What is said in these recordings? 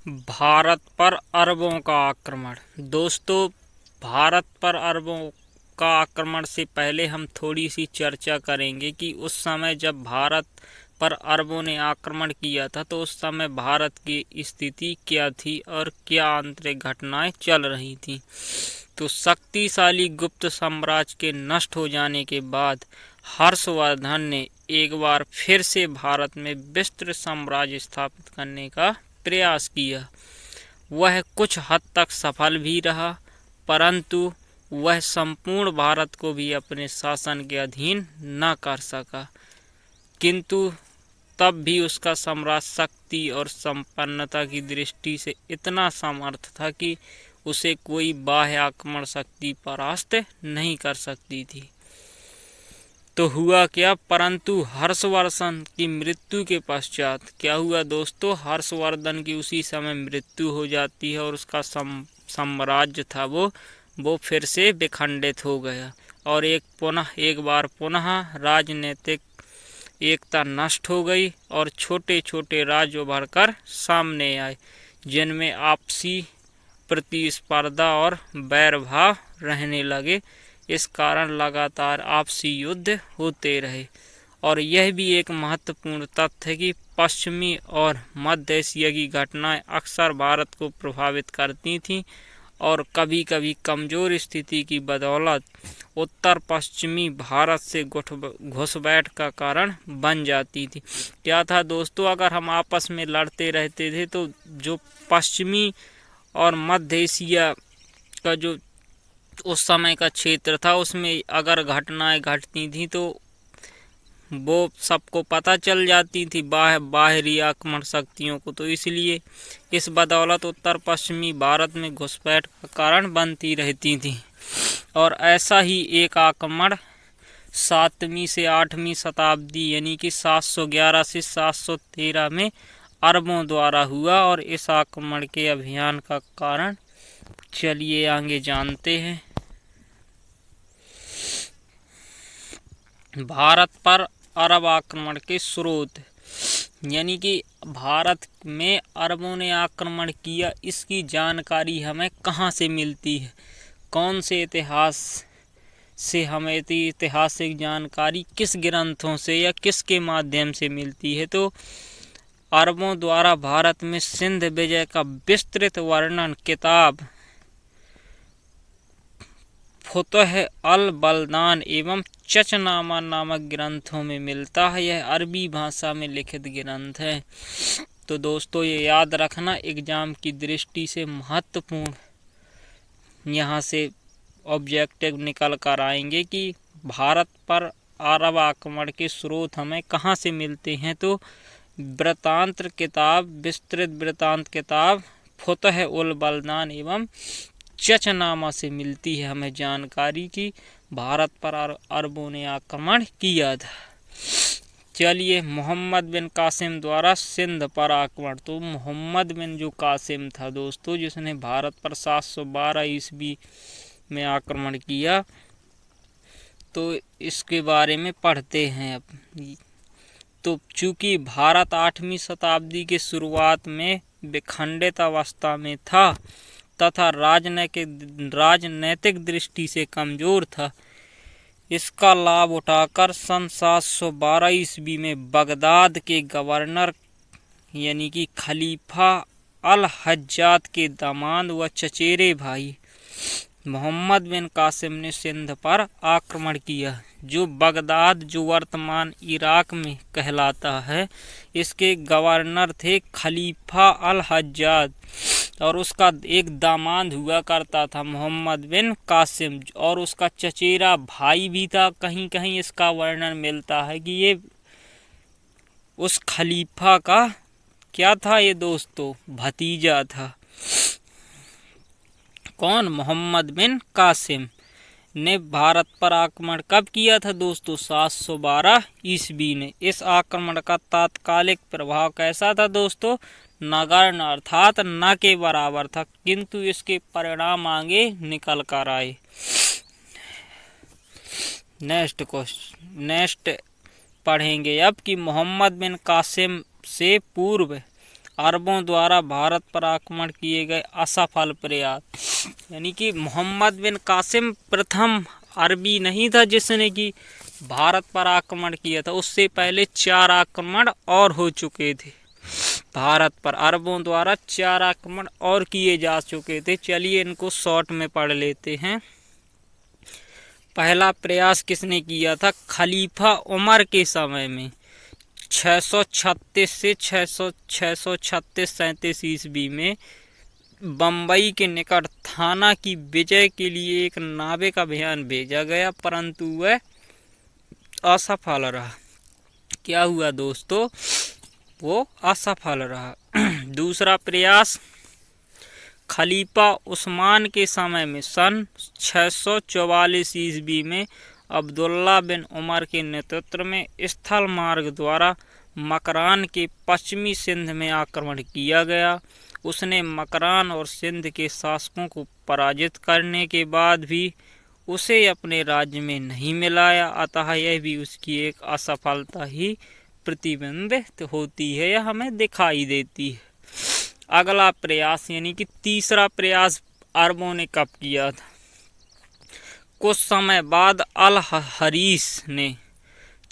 भारत पर अरबों का आक्रमण। दोस्तों, भारत पर अरबों का आक्रमण से पहले हम थोड़ी सी चर्चा करेंगे कि उस समय जब भारत पर अरबों ने आक्रमण किया था तो उस समय भारत की स्थिति क्या थी और क्या आंतरिक घटनाएं चल रही थीं। तो शक्तिशाली गुप्त साम्राज्य के नष्ट हो जाने के बाद हर्षवर्धन ने एक बार फिर से भारत में विस्तृत साम्राज्य स्थापित करने का प्रयास किया। वह कुछ हद तक सफल भी रहा, परंतु वह संपूर्ण भारत को भी अपने शासन के अधीन न कर सका। किंतु तब भी उसका साम्राज्य शक्ति और संपन्नता की दृष्टि से इतना समर्थ था कि उसे कोई बाह्य आक्रमण शक्ति परास्त नहीं कर सकती थी। तो हुआ क्या, परंतु हर्षवर्धन की मृत्यु के पश्चात क्या हुआ दोस्तों, हर्षवर्धन की उसी समय मृत्यु हो जाती है और उसका साम्राज्य था वो फिर से विखंडित हो गया और एक बार पुनः राजनीतिक एकता नष्ट हो गई और छोटे छोटे राज्य उभर कर सामने आए, जिनमें आपसी प्रतिस्पर्धा और वैरभाव रहने लगे। इस कारण लगातार आपसी युद्ध होते रहे और यह भी एक महत्वपूर्ण तथ्य है कि पश्चिमी और मध्य एशिया की घटनाएं अक्सर भारत को प्रभावित करती थीं और कभी कभी कमजोर स्थिति की बदौलत उत्तर पश्चिमी भारत से घुसपैठ का कारण बन जाती थी। क्या था दोस्तों, अगर हम आपस में लड़ते रहते थे तो जो पश्चिमी और मध्य एशिया का जो उस समय का क्षेत्र था उसमें अगर घटनाएं घटती थी तो वो सबको पता चल जाती थी बाहरी आक्रमण शक्तियों को। तो इसलिए इस बदौलत उत्तर पश्चिमी भारत में घुसपैठ का कारण बनती रहती थी और ऐसा ही एक आक्रमण 7वीं से 8वीं शताब्दी यानी कि 711 से 713 में अरबों द्वारा हुआ और इस आक्रमण के अभियान का कारण चलिए आगे जानते हैं। भारत पर अरब आक्रमण के स्रोत, यानी कि भारत में अरबों ने आक्रमण किया, इसकी जानकारी हमें कहाँ से मिलती है, कौन से इतिहास से हमें ऐतिहासिक जानकारी किस ग्रंथों से या किसके माध्यम से मिलती है। तो अरबों द्वारा भारत में सिंध विजय का विस्तृत वर्णन किताब फुतह अल बलदान एवं चचनामा नामक ग्रंथों में मिलता है। यह अरबी भाषा में लिखित ग्रंथ है। तो दोस्तों ये याद रखना, एग्जाम की दृष्टि से महत्वपूर्ण यहाँ से ऑब्जेक्टिव निकल कर आएंगे कि भारत पर अरब आक्रमण के स्रोत हमें कहाँ से मिलते हैं। तो वृत्तांत किताब, विस्तृत वृत्तांत किताब फुतह उल बलदान एवं चचनामा से मिलती है हमें जानकारी की भारत पर अरबों ने आक्रमण किया था। चलिए, मोहम्मद बिन कासिम द्वारा सिंध पर आक्रमण। तो मोहम्मद बिन जो कासिम था दोस्तों, जिसने भारत पर 712 ईस्वी में आक्रमण किया, तो इसके बारे में पढ़ते हैं अब। तो चूंकि भारत 8वीं शताब्दी के शुरुआत में विखंडित अवस्था में था तथा राजनैतिक दृष्टि से कमजोर था, इसका लाभ उठाकर सन 712 ईस्वी में बगदाद के गवर्नर यानी कि खलीफा अल हज्जाज के दामाद व चचेरे भाई मोहम्मद बिन कासिम ने सिंध पर आक्रमण किया। जो बगदाद जो वर्तमान इराक में कहलाता है, इसके गवर्नर थे खलीफा अल हज्जाज और उसका एक दामाद हुआ करता था मोहम्मद बिन कासिम और उसका चचेरा भाई भी था। कहीं कहीं इसका वर्णन मिलता है कि ये उस खलीफा का क्या था, ये दोस्तों भतीजा था। कौन? मोहम्मद बिन कासिम ने भारत पर आक्रमण कब किया था दोस्तों? 712 ईस्वी ने। इस आक्रमण का तात्कालिक प्रभाव कैसा था दोस्तों? नगण्य अर्थात न के बराबर था, किंतु इसके परिणाम आगे निकल कर आए। नेक्स्ट पढ़ेंगे अब कि मोहम्मद बिन कासिम से पूर्व अरबों द्वारा भारत पर आक्रमण किए गए असफल प्रयास। यानी कि मोहम्मद बिन कासिम प्रथम अरबी नहीं था जिसने कि भारत पर आक्रमण किया था, उससे पहले 4 आक्रमण और हो चुके थे भारत पर। अरबों द्वारा 4 आक्रमण और किए जा चुके थे। चलिए इनको शॉर्ट में पढ़ लेते हैं। पहला प्रयास किसने किया था? खलीफा उमर के समय में 636 से 636-37 ईस्वी में बम्बई के निकट थाना की विजय के लिए एक नाविक अभियान भेजा गया, परंतु वह असफल रहा। क्या हुआ दोस्तों? वो असफल रहा। दूसरा प्रयास खलीफा उस्मान के समय में सन 644 ईस्वी में अब्दुल्ला बिन उमर के नेतृत्व में स्थल मार्ग द्वारा मकरान के पश्चिमी सिंध में आक्रमण किया गया। उसने मकरान और सिंध के शासकों को पराजित करने के बाद भी उसे अपने राज्य में नहीं मिलाया, अतः यह भी उसकी एक असफलता ही प्रतिबिंबित होती है या हमें दिखाई देती है। अगला प्रयास यानी कि तीसरा प्रयास अरबों ने कब किया था? कुछ समय बाद अल हरीस ने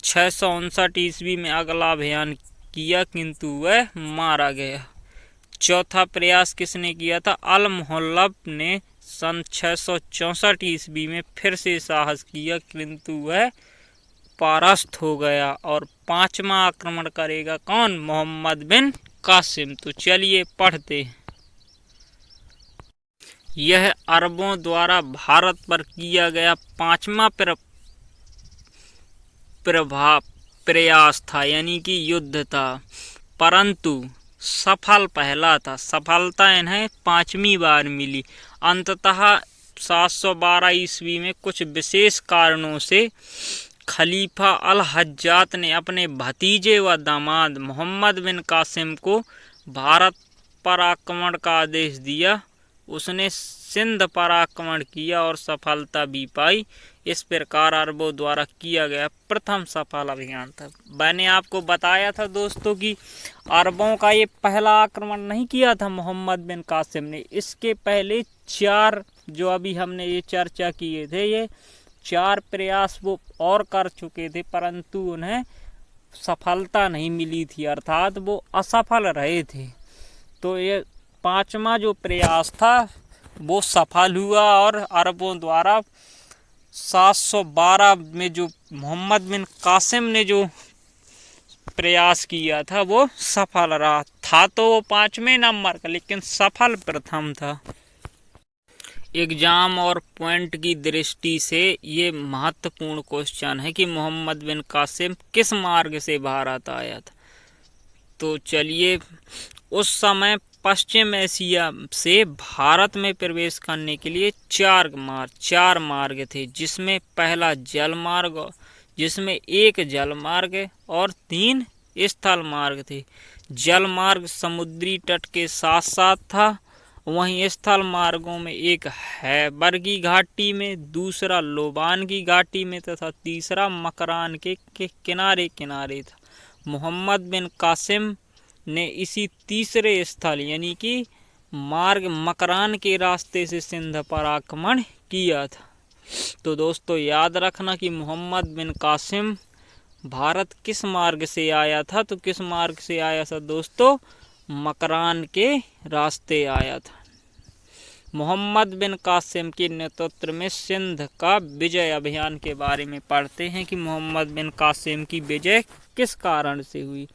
659 ईस्वी में अगला अभियान किया, किंतु वह मारा गया। चौथा प्रयास किसने किया था? अल मुहल्लब ने सन 664 ईस्वी में फिर से साहस किया, किंतु वह परास्त हो गया। और 5वां आक्रमण करेगा कौन? मोहम्मद बिन कासिम। तो चलिए पढ़ते हैं। यह अरबों द्वारा भारत पर किया गया 5वां प्रयास था, यानी कि युद्ध था, परंतु सफल पहला था। सफलता इन्हें 5वीं बार मिली। अंततः 712 ईस्वी में कुछ विशेष कारणों से खलीफा अल हज्जात ने अपने भतीजे व दामाद मोहम्मद बिन कासिम को भारत पर आक्रमण का आदेश दिया। उसने सिंध पर आक्रमण किया और सफलता भी पाई। इस प्रकार अरबों द्वारा किया गया प्रथम सफल अभियान था। मैंने आपको बताया था दोस्तों कि अरबों का ये पहला आक्रमण नहीं किया था मोहम्मद बिन कासिम ने। इसके पहले 4 जो अभी हमने ये चर्चा किए थे, ये 4 प्रयास वो और कर चुके थे, परंतु उन्हें सफलता नहीं मिली थी, अर्थात वो असफल रहे थे। तो ये 5वां जो प्रयास था वो सफल हुआ और अरबों द्वारा 712 में जो मोहम्मद बिन कासिम ने जो प्रयास किया था वो सफल रहा था। तो वो 5वें नंबर का, लेकिन सफल प्रथम था। एग्जाम और पॉइंट की दृष्टि से ये महत्वपूर्ण क्वेश्चन है कि मोहम्मद बिन कासिम किस मार्ग से भारत आया था। तो चलिए, उस समय पश्चिम एशिया से भारत में प्रवेश करने के लिए 4 मार्ग थे, जिसमें पहला जल मार्ग, जिसमें 1 जल मार्ग और 3 स्थल मार्ग थे। जल मार्ग समुद्री तट के साथ साथ था, वहीं स्थल मार्गों में एक है बरगी घाटी में, दूसरा लोबान की घाटी में तथा तीसरा मकरान के किनारे किनारे था। मोहम्मद बिन कासिम ने इसी तीसरे स्थल यानी कि मार्ग मकरान के रास्ते से सिंध पर आक्रमण किया था। तो दोस्तों याद रखना कि मोहम्मद बिन कासिम भारत किस मार्ग से आया था। तो किस मार्ग से आया था दोस्तों? मकरान के रास्ते आया था। मोहम्मद बिन कासिम के नेतृत्व में सिंध का विजय अभियान के बारे में पढ़ते हैं कि मोहम्मद बिन कासिम की विजय किस कारण से हुई।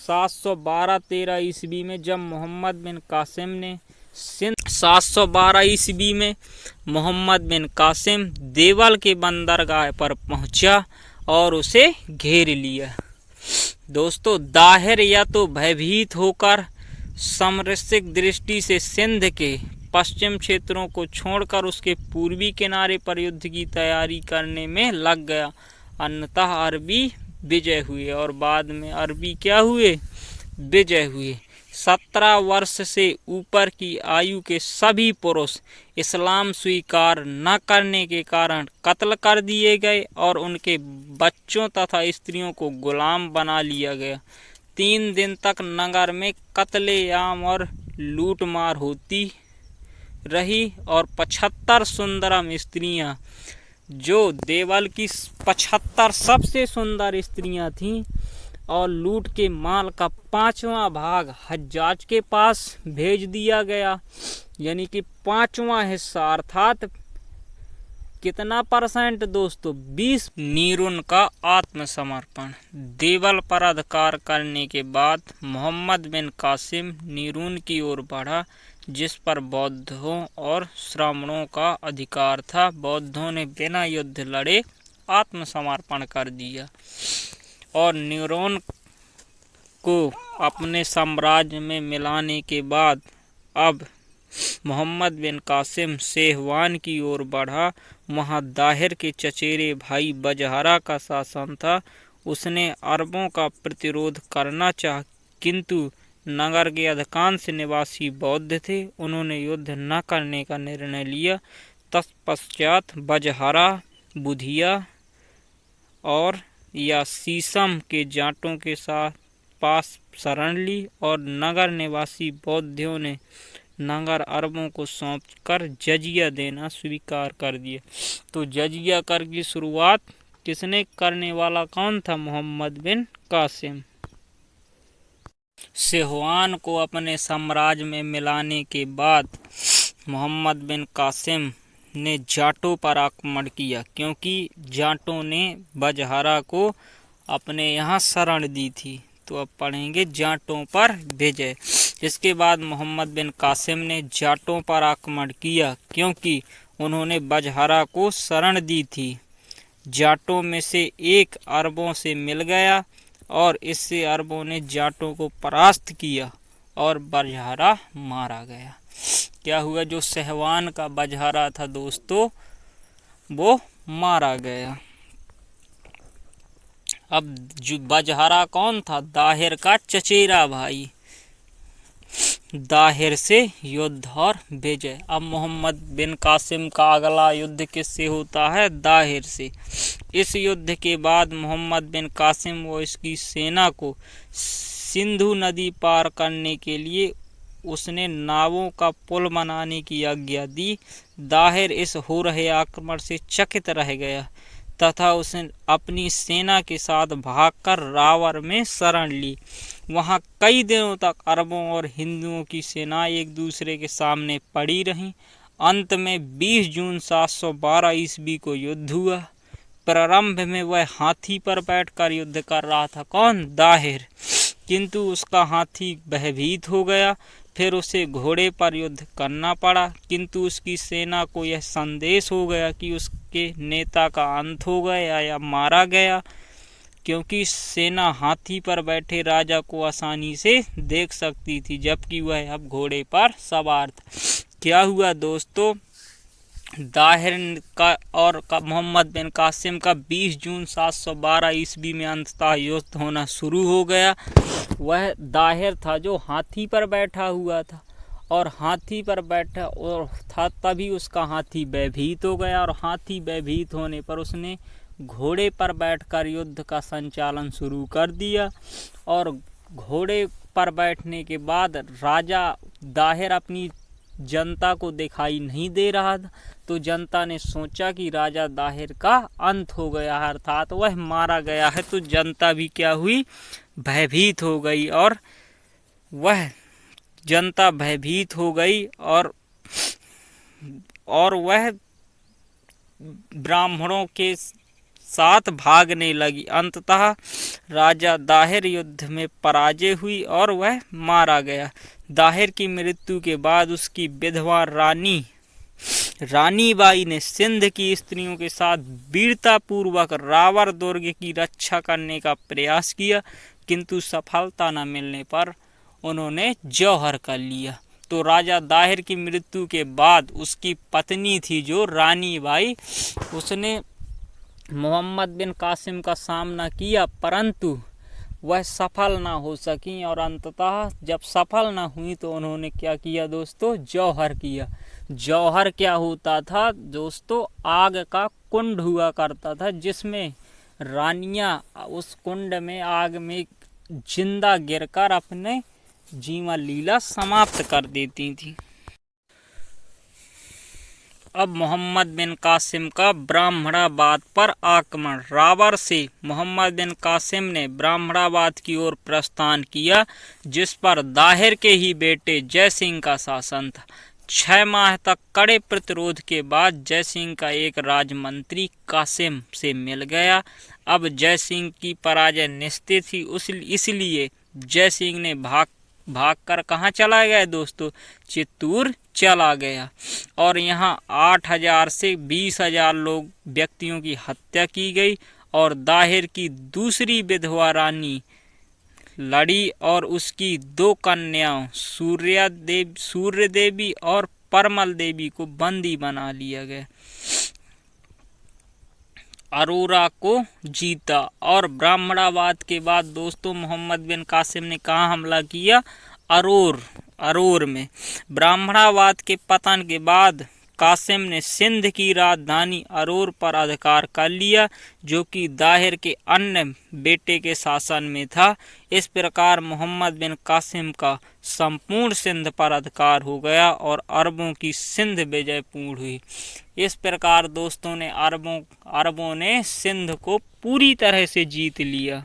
712-13 ईस्वी में जब मोहम्मद बिन कासिम ने 712 ईस्वी में मोहम्मद बिन कासिम देवल के बंदरगाह पर पहुंचा और उसे घेर लिया। दोस्तों दाहिर या तो भयभीत होकर सामरिक दृष्टि से सिंध के पश्चिम क्षेत्रों को छोड़कर उसके पूर्वी किनारे पर युद्ध की तैयारी करने में लग गया, अन्यतः अरबी विजय हुए। और बाद में अरबी क्या हुए? विजय हुए। 17 वर्ष से ऊपर की आयु के सभी पुरुष इस्लाम स्वीकार न करने के कारण कत्ल कर दिए गए और उनके बच्चों तथा स्त्रियों को गुलाम बना लिया गया। 3 दिन तक नगर में कत्लेआम और लूटमार होती रही और 75 सुंदरम स्त्रियां, जो देवल की 75 सबसे सुंदर स्त्रियां थीं, और लूट के माल का 5वां भाग हज्जाज के पास भेज दिया गया। यानी कि 5वां हिस्सा, अर्थात कितना परसेंट दोस्तों, 20। नीरून का आत्मसमर्पण। देवल पर अधिकार करने के बाद मोहम्मद बिन कासिम नीरून की ओर बढ़ा, जिस पर बौद्धों और श्रमणों का अधिकार था। बौद्धों ने बिना युद्ध लड़े आत्मसमर्पण कर दिया और नीरून को अपने साम्राज्य में मिलाने के बाद अब मोहम्मद बिन कासिम सेहवान की ओर बढ़ा। वहाँ दाहिर के चचेरे भाई बजहरा का शासन था। उसने अरबों का प्रतिरोध करना चाहा, किंतु नगर के अधिकांश निवासी बौद्ध थे। उन्होंने युद्ध न करने का निर्णय लिया। तत्पश्चात बजहरा बुधिया और या शीशम के जाटों के साथ पास शरण ली और नगर निवासी बौद्धियों ने नगर अरबों को सौंपकर जजिया देना स्वीकार कर दिया। तो जजिया कर की शुरुआत किसने करने वाला कौन था? मोहम्मद बिन कासिम। सेहवान को अपने साम्राज्य में मिलाने के बाद मोहम्मद बिन कासिम ने जाटों पर आक्रमण किया, क्योंकि जाटों ने बजहरा को अपने यहाँ शरण दी थी। तो अब पढ़ेंगे जाटों पर विजय। इसके बाद मोहम्मद बिन कासिम ने जाटों पर आक्रमण किया, क्योंकि उन्होंने बजहरा को शरण दी थी। जाटों में से एक अरबों से मिल गया और इससे अरबों ने जाटों को परास्त किया और बजहरा मारा गया। क्या हुआ? जो सेहवान का बजहरा था दोस्तों, वो मारा गया। अब जो बजहरा कौन था? दाहिर का चचेरा भाई। दाहिर से युद्ध और विजय। अब मोहम्मद बिन कासिम का अगला युद्ध किससे होता है? दाहिर से। इस युद्ध के बाद मोहम्मद बिन कासिम व इसकी सेना को सिंधु नदी पार करने के लिए उसने नावों का पुल बनाने की आज्ञा दी। दाहिर इस हो रहे आक्रमण से चकित रह गया तथा उसने अपनी सेना के साथ भागकर रावर में शरण ली। वहां कई दिनों तक अरबों और हिंदुओं की सेनाएं एक दूसरे के सामने पड़ी रहीं। अंत में 20 जून 712 ईस्वी को युद्ध हुआ। प्रारंभ में वह हाथी पर बैठकर युद्ध कर रहा था। कौन? दाहिर। किंतु उसका हाथी भयभीत हो गया। फिर उसे घोड़े पर युद्ध करना पड़ा, किंतु उसकी सेना को यह संदेश हो गया कि उसके नेता का अंत हो गया या मारा गया, क्योंकि सेना हाथी पर बैठे राजा को आसानी से देख सकती थी, जबकि वह अब घोड़े पर सवार था। क्या हुआ दोस्तों? दाहिर का और मोहम्मद बिन कासिम का 20 जून 712 ईस्वी में अंततः युद्ध होना शुरू हो गया। वह दाहिर था जो हाथी पर बैठा हुआ था, और हाथी पर बैठा और था तभी उसका हाथी भयभीत हो गया, और हाथी भयभीत होने पर उसने घोड़े पर बैठकर युद्ध का संचालन शुरू कर दिया। और घोड़े पर बैठने के बाद राजा दाहिर अपनी जनता को दिखाई नहीं दे रहा था, तो जनता ने सोचा कि राजा दाहिर का अंत हो गया है, अर्थात वह मारा गया है। तो जनता भी क्या हुई? भयभीत हो गई, और वह जनता भयभीत हो गई और वह ब्राह्मणों के साथ भागने लगी। अंततः राजा दाहिर युद्ध में पराजय हुई और वह मारा गया। दाहिर की मृत्यु के बाद उसकी विधवा रानी बाई ने सिंध की स्त्रियों के साथ वीरतापूर्वक रावर दुर्ग की रक्षा करने का प्रयास किया, किंतु सफलता न मिलने पर उन्होंने जौहर कर लिया। तो राजा दाहिर की मृत्यु के बाद उसकी पत्नी थी जो रानी बाई, उसने मोहम्मद बिन कासिम का सामना किया, परंतु वह सफल ना हो सकी, और अंततः जब सफल ना हुई तो उन्होंने क्या किया दोस्तों? जौहर किया। जौहर क्या होता था दोस्तों? आग का कुंड हुआ करता था, जिसमें रानियां उस कुंड में आग में जिंदा गिरकर अपने जीवन लीला समाप्त कर देती थी। अब मोहम्मद बिन कासिम का ब्राह्मणवाद पर आक्रमण। रावर से मोहम्मद बिन कासिम ने ब्राह्मणवाद की ओर प्रस्थान किया, जिस पर दाहिर के ही बेटे जय सिंह का शासन था। 6 माह तक कड़े प्रतिरोध के बाद जय सिंह का एक राजमंत्री कासिम से मिल गया। अब जय सिंह की पराजय निश्चित थी, इसलिए जय सिंह ने भागकर कहाँ चला गया दोस्तों? चित्तूर चला गया और यहाँ 8,000 से 20,000 व्यक्तियों की हत्या की गई और दाहिर की दूसरी विधवा रानी लड़ी और उसकी 2 कन्याओं सूर्य देवी और परमल देवी को बंदी बना लिया गया। अरोरा को जीता। और ब्राह्मणवाद के बाद दोस्तों मोहम्मद बिन कासिम ने कहाँ हमला किया? अरोर में। ब्राह्मणवाद के पतन के बाद कासिम ने सिंध की राजधानी अरोर पर अधिकार कर लिया, जो कि दाहिर के अन्य बेटे के शासन में था। इस प्रकार मोहम्मद बिन कासिम का संपूर्ण सिंध पर अधिकार हो गया और अरबों की सिंध विजय पूर्ण हुई। इस प्रकार दोस्तों ने अरबों ने सिंध को पूरी तरह से जीत लिया।